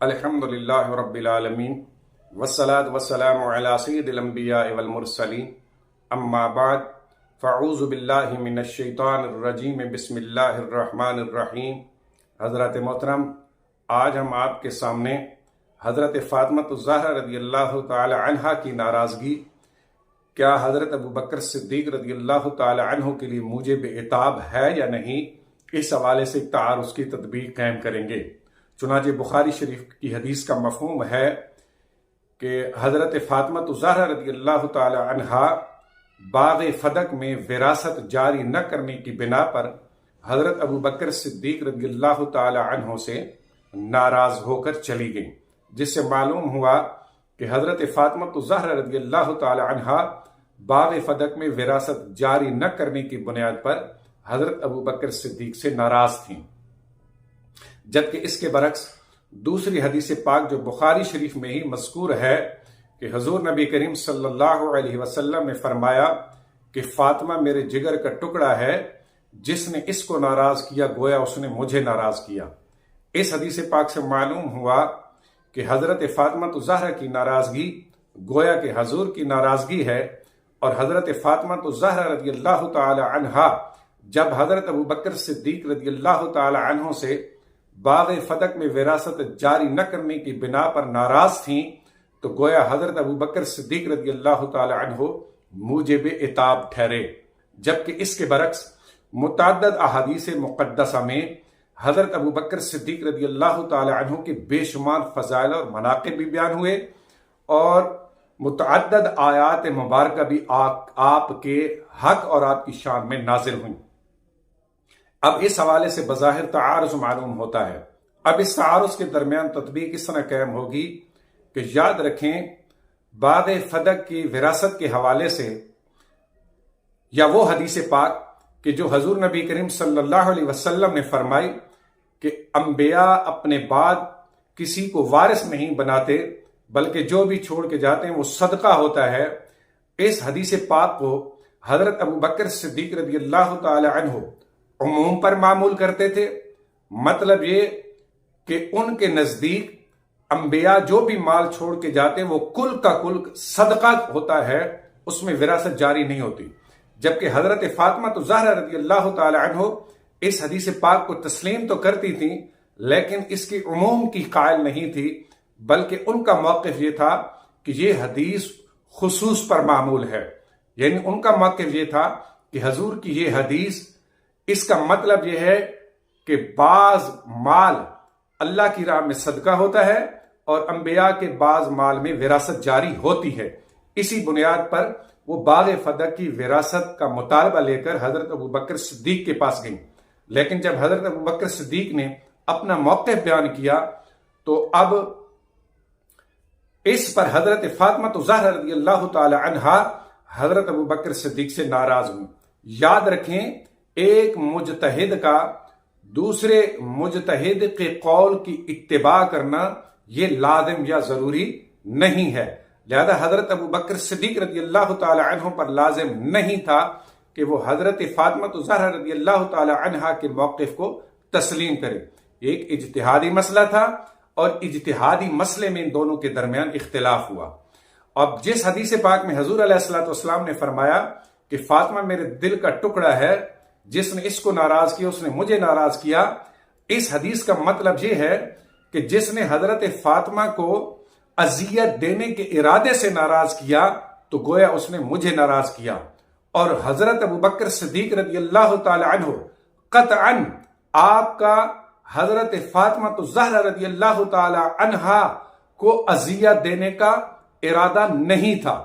الحمدللہ رب العالمین والصلاة والسلام علی سید الانبیاء والمرسلین اما بعد فاعوذ باللہ من الشیطان الرجیم بسم اللہ الرحمن الرحیم۔ حضرت محترم، آج ہم آپ کے سامنے حضرت فاطمہ الزہرا رضی اللہ تعالی عنہا کی ناراضگی کیا حضرت ابوبکر صدیق رضی اللہ تعالی عنہ کے لیے موجب عتاب ہے یا نہیں، اس حوالے سے ایک تعارض کی تطبیق قائم کریں گے۔ چنانچہ بخاری شریف کی حدیث کا مفہوم ہے کہ حضرت فاطمہ الزہرا رضی اللہ تعالی عنہا باغ فدق میں وراثت جاری نہ کرنے کی بنا پر حضرت ابوبکر صدیق رضی اللہ تعالی عنہ سے ناراض ہو کر چلی گئیں، جس سے معلوم ہوا کہ حضرت فاطمہ الزہرا رضی اللہ تعالی عنہا باغ فدق میں وراثت جاری نہ کرنے کی بنیاد پر حضرت ابوبکر صدیق سے ناراض تھیں، جبکہ اس کے برعکس دوسری حدیث پاک جو بخاری شریف میں ہی مذکور ہے کہ حضور نبی کریم صلی اللہ علیہ وسلم نے فرمایا کہ فاطمہ میرے جگر کا ٹکڑا ہے، جس نے اس کو ناراض کیا گویا اس نے مجھے ناراض کیا۔ اس حدیث پاک سے معلوم ہوا کہ حضرت فاطمہ الزہرا کی ناراضگی گویا کہ حضور کی ناراضگی ہے، اور حضرت فاطمہ الزہرا رضی اللہ تعالی عنہا جب حضرت ابوبکر صدیق رضی اللہ تعالی عنہ سے باغ فدق میں وراثت جاری نہ کرنے کی بنا پر ناراض تھیں، تو گویا حضرت ابوبکر صدیق رضی اللہ تعالی عنہ موجب عتاب ٹھہرے، جبکہ اس کے برعکس متعدد احادیث مقدسہ میں حضرت ابوبکر صدیق رضی اللہ تعالی عنہ کے بے شمار فضائل اور مناقب بھی بیان ہوئے، اور متعدد آیات مبارکہ بھی آپ کے حق اور آپ کی شان میں نازل ہوئیں۔ اب اس حوالے سے بظاہر تعارض معلوم ہوتا ہے۔ اب اس تعارض کے درمیان تطبیق اس طرح قائم ہوگی کہ یاد رکھیں باغ فدق کی وراثت کے حوالے سے یا وہ حدیث پاک کہ جو حضور نبی کریم صلی اللہ علیہ وسلم نے فرمائی کہ انبیاء اپنے بعد کسی کو وارث نہیں بناتے بلکہ جو بھی چھوڑ کے جاتے ہیں وہ صدقہ ہوتا ہے، اس حدیث پاک کو حضرت ابوبکر صدیق رضی اللہ تعالی عنہ عموم پر معمول کرتے تھے۔ مطلب یہ کہ ان کے نزدیک انبیاء جو بھی مال چھوڑ کے جاتے ہیں وہ کل کا کل صدقہ ہوتا ہے، اس میں وراثت جاری نہیں ہوتی، جبکہ حضرت فاطمہ الزہرا رضی اللہ تعالی عنہ اس حدیث پاک کو تسلیم تو کرتی تھیں لیکن اس کی عموم کی قائل نہیں تھی، بلکہ ان کا موقف یہ تھا کہ یہ حدیث خصوص پر معمول ہے، یعنی ان کا موقف یہ تھا کہ حضور کی یہ حدیث اس کا مطلب یہ ہے کہ بعض مال اللہ کی راہ میں صدقہ ہوتا ہے اور انبیاء کے بعض مال میں وراثت جاری ہوتی ہے۔ اسی بنیاد پر وہ باغ فدق کی وراثت کا مطالبہ لے کر حضرت ابوبکر صدیق کے پاس گئیں، لیکن جب حضرت ابوبکر صدیق نے اپنا موقف بیان کیا تو اب اس پر حضرت فاطمہ الزہرا رضی اللہ تعالی عنہا حضرت ابوبکر صدیق سے ناراض ہوئی۔ یاد رکھیں ایک مجتہد کا دوسرے مجتہد کے قول کی اتباع کرنا یہ لازم یا ضروری نہیں ہے، لہذا حضرت ابوبکر صدیق رضی اللہ تعالی عنہ پر لازم نہیں تھا کہ وہ حضرت فاطمہ الزہرا رضی اللہ تعالی عنہا کے موقف کو تسلیم کرے۔ ایک اجتہادی مسئلہ تھا اور اجتہادی مسئلے میں ان دونوں کے درمیان اختلاف ہوا۔ اب جس حدیث پاک میں حضور علیہ الصلوۃ والسلام نے فرمایا کہ فاطمہ میرے دل کا ٹکڑا ہے، جس نے اس کو ناراض کیا اس نے مجھے ناراض کیا، اس حدیث کا مطلب یہ ہے کہ جس نے حضرت فاطمہ کو اذیت دینے کے ارادے سے ناراض کیا تو گویا اس نے مجھے ناراض کیا، اور حضرت ابوبکر صدیق رضی اللہ تعالی عنہ قطعاً آپ کا حضرت فاطمہ الزہرا رضی اللہ تعالی عنہا کو اذیت دینے کا ارادہ نہیں تھا،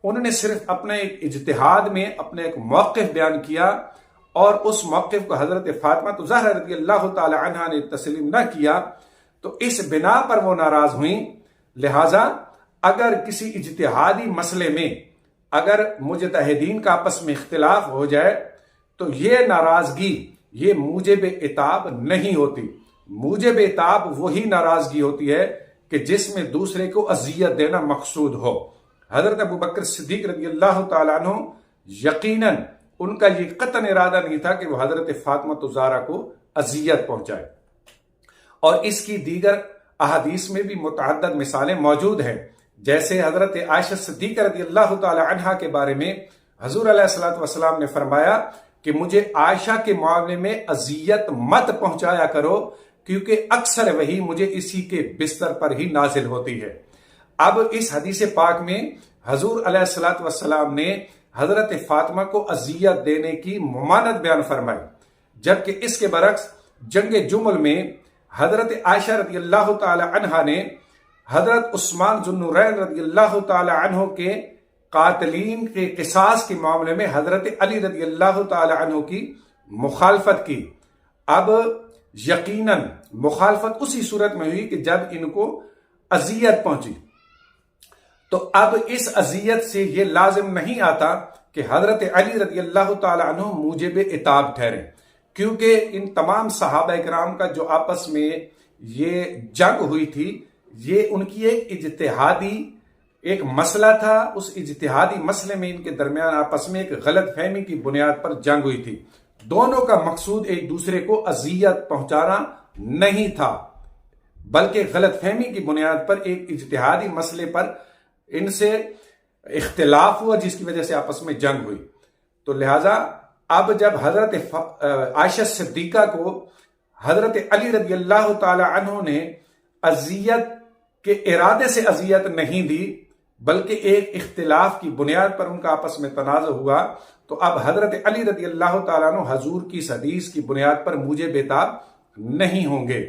انہوں نے صرف اپنے ایک اجتہاد میں اپنے ایک موقف بیان کیا اور اس موقف کو حضرت فاطمہ الزہرا رضی اللہ تعالی عنہا نے تسلیم نہ کیا، تو اس بنا پر وہ ناراض ہوئیں۔ لہٰذا اگر کسی اجتہادی مسئلے میں اگر مجتہدین کا آپس میں اختلاف ہو جائے تو یہ ناراضگی یہ موجب عتاب نہیں ہوتی۔ موجب عتاب وہی ناراضگی ہوتی ہے کہ جس میں دوسرے کو اذیت دینا مقصود ہو۔ حضرت ابوبکر صدیق رضی اللہ تعالیٰ عنہ یقیناً ان کا یہ قطعاً ارادہ نہیں تھا کہ وہ حضرت فاطمہ الزہرا کو اذیت پہنچائے، اور اس کی دیگر احادیث میں بھی متعدد مثالیں موجود ہیں، جیسے حضرت عائشہ صدیقہ رضی اللہ تعالی عنہا کے بارے میں حضور علیہ الصلوۃ والسلام نے فرمایا کہ مجھے عائشہ کے معاملے میں اذیت مت پہنچایا کرو، کیونکہ اکثر وہی مجھے اسی کے بستر پر ہی نازل ہوتی ہے۔ اب اس حدیث پاک میں حضور علیہ الصلوۃ والسلام نے حضرت فاطمہ کو اذیت دینے کی ممانعت بیان فرمائی، جبکہ اس کے برعکس جنگ جمل میں حضرت عائشہ رضی اللہ تعالی عنہا نے حضرت عثمان ذو النورین رضی اللہ تعالی عنہ کے قاتلین کے قصاص کے معاملے میں حضرت علی رضی اللہ تعالی عنہ کی مخالفت کی۔ اب یقیناً مخالفت اسی صورت میں ہوئی کہ جب ان کو اذیت پہنچی، تو اب اس اذیت سے یہ لازم نہیں آتا کہ حضرت علی رضی اللہ تعالی عنہ موجب عتاب ٹھہرے، کیونکہ ان تمام صحابہ کرام کا جو آپس میں یہ جنگ ہوئی تھی، یہ ان کی ایک اجتہادی ایک مسئلہ تھا۔ اس اجتہادی مسئلے میں ان کے درمیان آپس میں ایک غلط فہمی کی بنیاد پر جنگ ہوئی تھی۔ دونوں کا مقصود ایک دوسرے کو اذیت پہنچانا نہیں تھا، بلکہ غلط فہمی کی بنیاد پر ایک اجتہادی مسئلے پر ان سے اختلاف ہوا، جس کی وجہ سے آپس میں جنگ ہوئی۔ تو لہٰذا اب جب حضرت عائشہ صدیقہ کو حضرت علی رضی اللہ تعالی عنہ نے اذیت کے ارادے سے اذیت نہیں دی، بلکہ ایک اختلاف کی بنیاد پر ان کا آپس میں تنازع ہوا، تو اب حضرت علی رضی اللہ تعالیٰ عنہ حضور کی اس حدیث کی بنیاد پر موجب عتاب نہیں ہوں گے۔